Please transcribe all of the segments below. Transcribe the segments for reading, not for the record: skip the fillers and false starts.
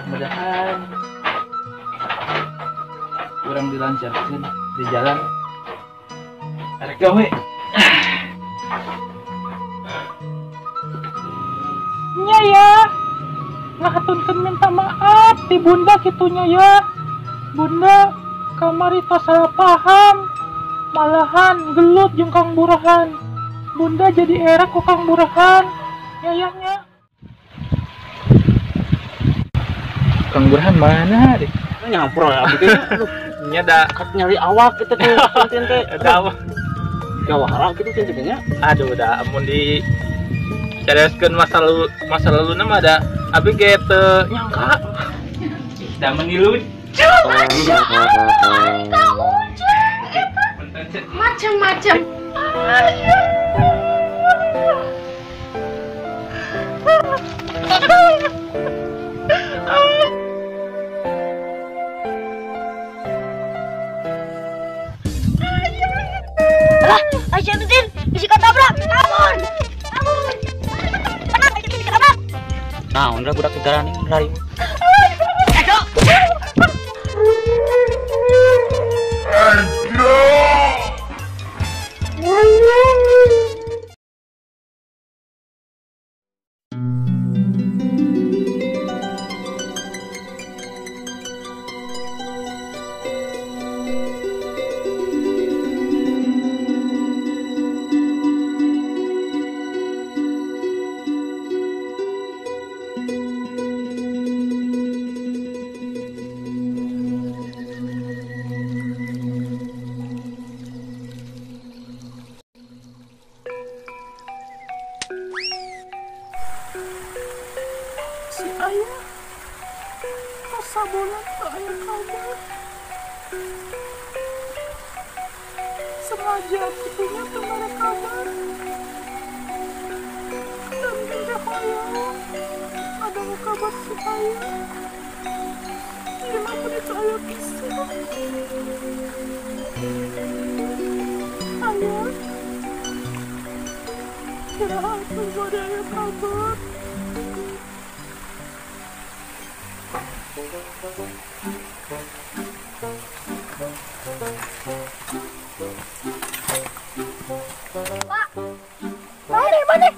mudah-mudahan kurang dilancarkan di jalan. Arek gawe. Nya ya, ngahaturkeun minta maaf di bunda kitunya ya. Bunda kamari tos salah paham, malahan gelut jeung Kang Burahan. Bunda jadi era ku Kang Burahan. Yayahnya. Kang Burhan mana deh? Nyampur ya abdi teh. Aduh, Nya da nyari awak kita teh cincin teh. da apa? Gawara gitu cincinnya. Aduh da amun di careskeun masa lalu nama ada abi ge teu nyangka. Da menilu. Macam-macam. Lah, Aisyah bisa ketabrak. Amun. Tenang, Aisyah ketabrak. Nah, udah budak kejaran ini lari. Si ayah masa bulan tak ayah kabar. Sengaja kitunya temara kabar. Dan tidak ayah ada kabar si ayah. Gimana itu ayah bisa? Ayah, kira aku ada ayah kabar. Pak. Mana?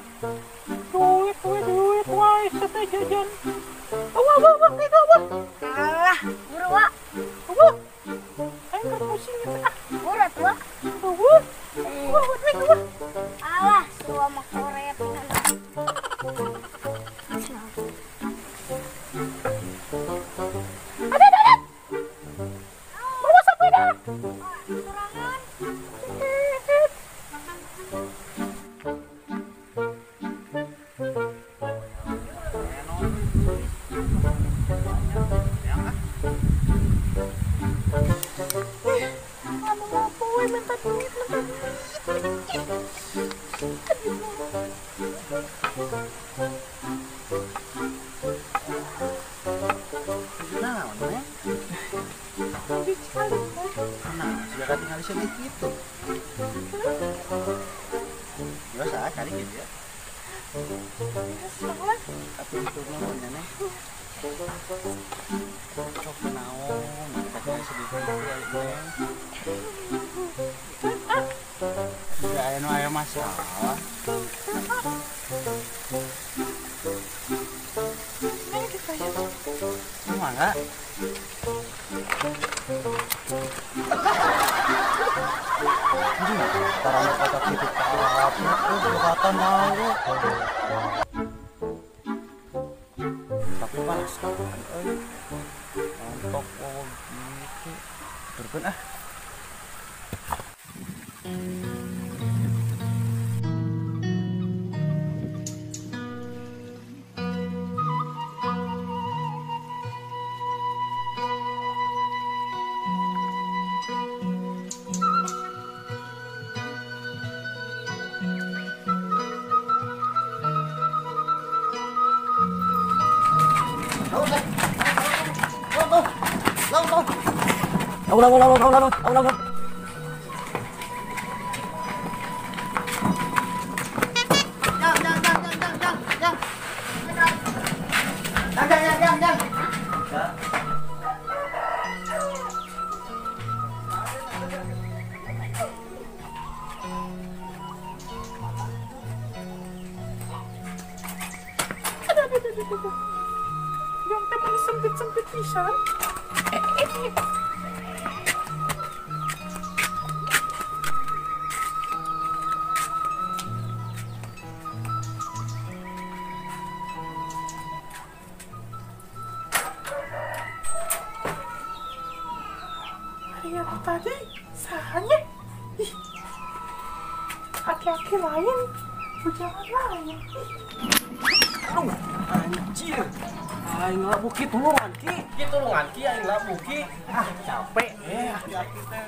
Duit, wah, seteh jajan. Awah, itu apa? Alah, buru, Wak. Awah, ayo kan pusing itu. Murah tuh, Wak. Awah, duit, awah. Alah, tua mah korep. Ada. Bawa sepeda. Serangan. Minta duit. Nah, sudah tinggal di sini gitu. Biasa cari gitu ya. Tapi untuk ngomongnya nih. Sok naon, katanya sedikit ya. Tidak ada masalah. Enggak. Karena kata itu apa? Kata malu. Tapi panas kan, untuk gitu. Turun ah. Ulang. Yang teman sempit-sempit pisan. Lihat tadi, sahanya. Ih, aki-aki lain, bujangan lain. Aduh, anjir. Aing labuki tulungan ki. Ki tulungan ki aing labuki. Ah, capek. Hati-hati teh.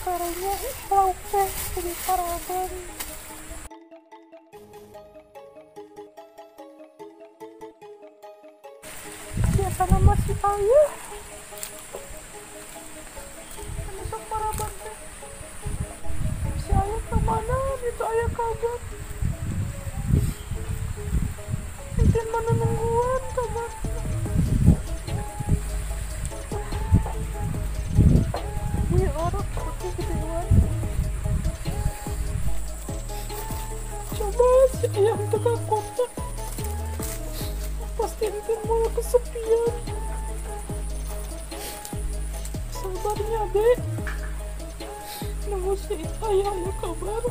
Karanya lauk teh jadi paraban. Biasanya masih ayah. Masuk paraban teh. Si ayah kemana? Itu ayah kabar. Izin mana nungguan kabar. Ini orang putih gedean. Coba si ayam tengah kota. Pasti nanti malah kesepian. Sabarnya dek. Nunggu si ayah ya kabar.